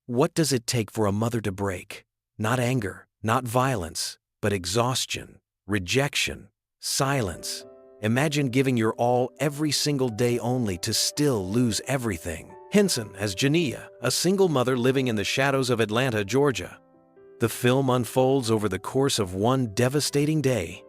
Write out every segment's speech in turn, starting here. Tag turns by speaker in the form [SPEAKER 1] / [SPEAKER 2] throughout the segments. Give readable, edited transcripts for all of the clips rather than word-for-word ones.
[SPEAKER 1] What does it take for a mother to break? Not anger, not violence, but exhaustion, rejection, silence. Imagine giving your all every single day only to still lose everything. Henson as Janiyah, a single mother living in the shadows of Atlanta, Georgia. The film unfolds over the course of one devastating day.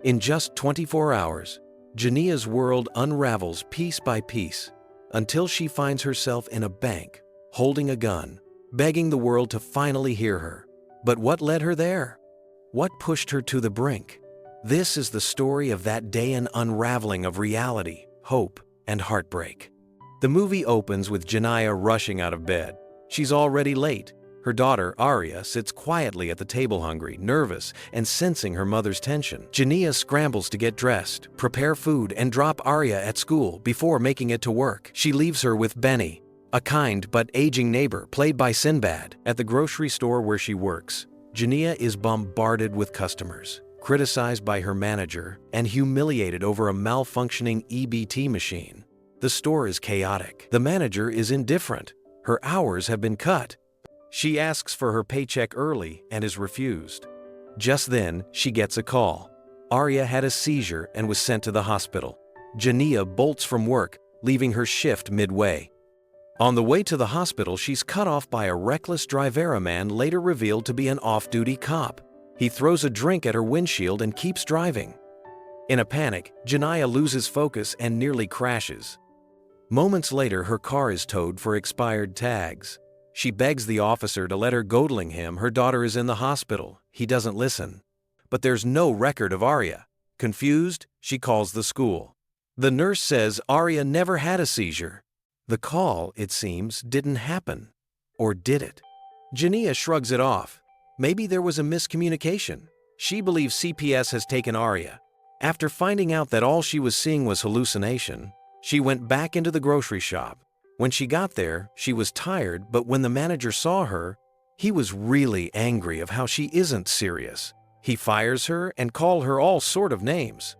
[SPEAKER 1] In just 24 hours, Janiyah's world unravels piece by piece until she finds herself in a bank, holding a gun, begging the world to finally hear her. But what led her there? What pushed her to the brink? This is the story of that day and unraveling of reality, hope, and heartbreak. The movie opens with Janiyah rushing out of bed. She's already late. Her daughter, Arya, sits quietly at the table hungry, nervous, and sensing her mother's tension. Janiyah scrambles to get dressed, prepare food, and drop Arya at school before making it to work. She leaves her with Benny, a kind but aging neighbor played by Sinbad. At the grocery store where she works, Janiyah is bombarded with customers, criticized by her manager, and humiliated over a malfunctioning EBT machine. The store is chaotic. The manager is indifferent. Her hours have been cut. She asks for her paycheck early and is refused. Just then, she gets a call. Arya had a seizure and was sent to the hospital. Janiyah bolts from work, leaving her shift midway. On the way to the hospital, she's cut off by a reckless driver man later revealed to be an off-duty cop. He throws a drink at her windshield and keeps driving. In a panic, Janiyah loses focus and nearly crashes. Moments later, her car is towed for expired tags. She begs the officer to let her go, telling him her daughter is in the hospital. He doesn't listen. But there's no record of Arya. Confused, she calls the school. The nurse says Arya never had a seizure. The call, it seems, didn't happen. Or did it? Janiyah shrugs it off. Maybe there was a miscommunication. She believes CPS has taken Arya. After finding out that all she was seeing was hallucination, she went back into the grocery shop. When she got there, she was tired, but when the manager saw her, he was really angry of how she isn't serious. He fires her and calls her all sort of names.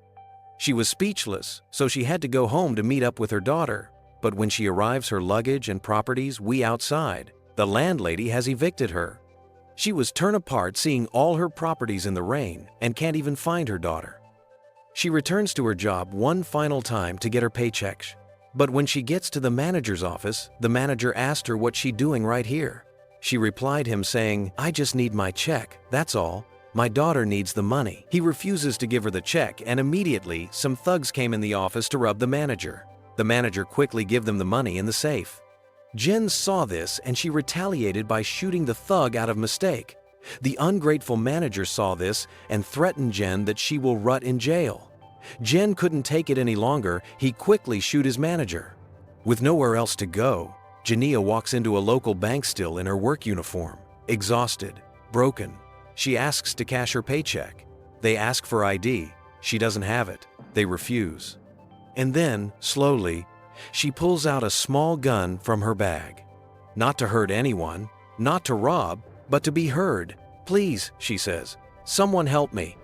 [SPEAKER 1] She was speechless, so she had to go home to meet up with her daughter. But when she arrives, her luggage and properties outside, the landlady has evicted her. She was torn apart seeing all her properties in the rain and can't even find her daughter. She returns to her job one final time to get her paycheck. But when she gets to the manager's office, the manager asked her what she's doing right here. She replied him saying, "I just need my check, that's all. My daughter needs the money." He refuses to give her the check, and immediately some thugs came in the office to rob the manager. The manager quickly gave them the money in the safe. Jen saw this and she retaliated by shooting the thug out of mistake. The ungrateful manager saw this and threatened Jen that she will rot in jail. Jen couldn't take it any longer. He quickly shot his manager. With nowhere else to go, Janiyah walks into a local bank still in her work uniform, exhausted, broken. She asks to cash her paycheck. They ask for ID. She doesn't have it. They refuse. And then, slowly, she pulls out a small gun from her bag. Not to hurt anyone, not to rob, but to be heard. "Please," she says, "someone help me."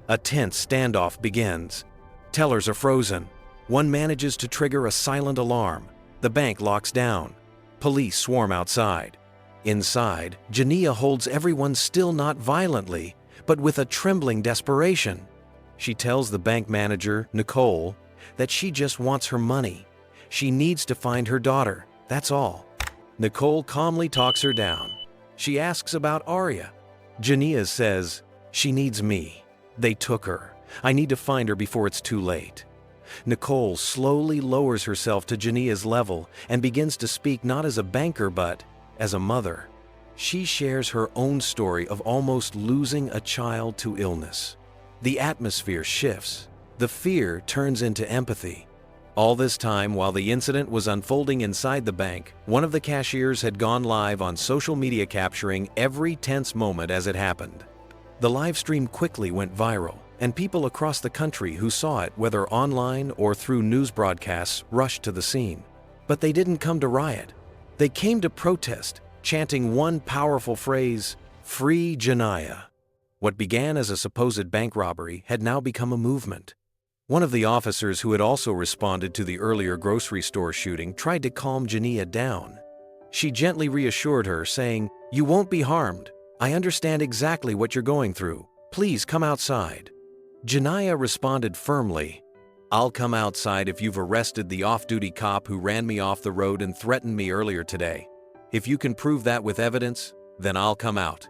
[SPEAKER 1] A tense standoff begins. Tellers are frozen. One manages to trigger a silent alarm. The bank locks down. Police swarm outside. Inside, Janiyah holds everyone still, not violently, but with a trembling desperation. She tells the bank manager, Nicole, that she just wants her money. She needs to find her daughter, that's all. Nicole calmly talks her down. She asks about Arya. Janiyah says, "She needs me. They took her. I need to find her before it's too late." Nicole slowly lowers herself to Janiyah's level and begins to speak not as a banker but as a mother. She shares her own story of almost losing a child to illness. The atmosphere shifts. The fear turns into empathy. All this time, while the incident was unfolding inside the bank, one of the cashiers had gone live on social media capturing every tense moment as it happened. The live stream quickly went viral, and people across the country who saw it, whether online or through news broadcasts, rushed to the scene. But they didn't come to riot. They came to protest, chanting one powerful phrase, "Free Janiyah." What began as a supposed bank robbery had now become a movement. One of the officers who had also responded to the earlier grocery store shooting tried to calm Janiyah down. She gently reassured her, saying, "You won't be harmed. I understand exactly what you're going through. Please come outside." Janiyah responded firmly, "I'll come outside if you've arrested the off-duty cop who ran me off the road and threatened me earlier today. If you can prove that with evidence, then I'll come out."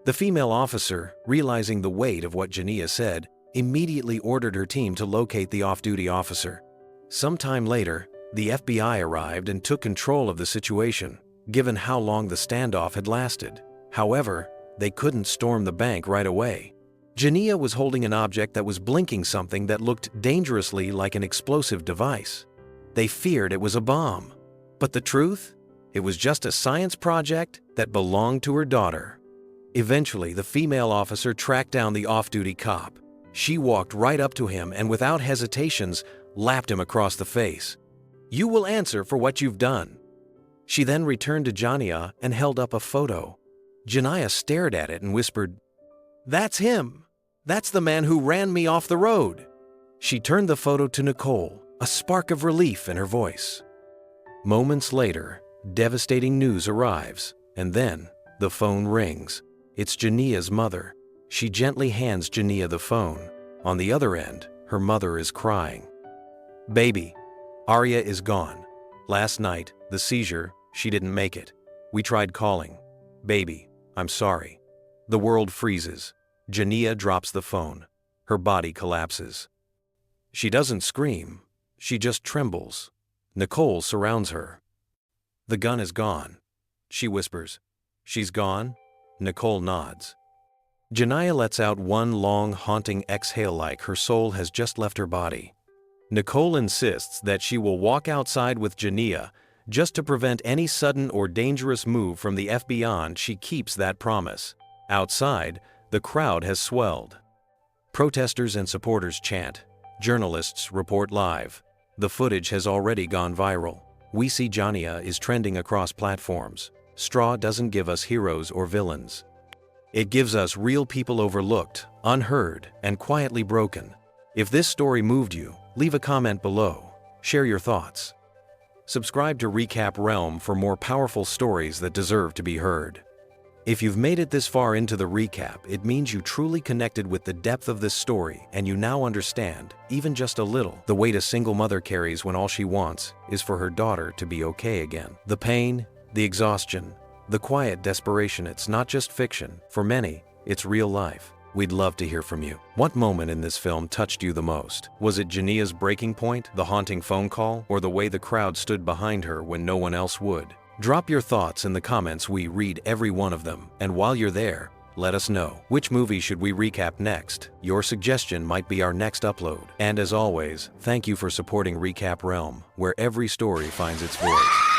[SPEAKER 1] The female officer, realizing the weight of what Janiyah said, immediately ordered her team to locate the off-duty officer. Sometime later, the FBI arrived and took control of the situation, given how long the standoff had lasted. However, they couldn't storm the bank right away. Janiyah was holding an object that was blinking, something that looked dangerously like an explosive device. They feared it was a bomb. But the truth? It was just a science project that belonged to her daughter. Eventually, the female officer tracked down the off-duty cop. She walked right up to him and without hesitations, lapped him across the face. "You will answer for what you've done." She then returned to Janiyah and held up a photo. Janiyah stared at it and whispered, "That's him. That's the man who ran me off the road." She turned the photo to Nicole, a spark of relief in her voice. Moments later, devastating news arrives, and then the phone rings. It's Janiyah's mother. She gently hands Janiyah the phone. On the other end, her mother is crying. "Baby, Arya is gone. Last night, the seizure, she didn't make it. We tried calling. Baby, I'm sorry." The world freezes. Janiyah drops the phone. Her body collapses. She doesn't scream. She just trembles. Nicole surrounds her. "The gun is gone," she whispers. "She's gone?" Nicole nods. Janiyah lets out one long, haunting exhale like her soul has just left her body. Nicole insists that she will walk outside with Janiyah just to prevent any sudden or dangerous move from the FBI. She keeps that promise. Outside, the crowd has swelled. Protesters and supporters chant. Journalists report live. The footage has already gone viral. We See Janiyah is trending across platforms. Straw doesn't give us heroes or villains. It gives us real people overlooked, unheard, and quietly broken. If this story moved you, leave a comment below. Share your thoughts. Subscribe to Recap Realm for more powerful stories that deserve to be heard. If you've made it this far into the recap, it means you truly connected with the depth of this story and you now understand, even just a little, the weight a single mother carries when all she wants is for her daughter to be okay again. The pain, the exhaustion, the quiet desperation, it's not just fiction. For many, it's real life. We'd love to hear from you. What moment in this film touched you the most? Was it Janiyah's breaking point, the haunting phone call, or the way the crowd stood behind her when no one else would? Drop your thoughts in the comments. We read every one of them. And while you're there, let us know. Which movie should we recap next? Your suggestion might be our next upload. And as always, thank you for supporting Recap Realm, where every story finds its voice.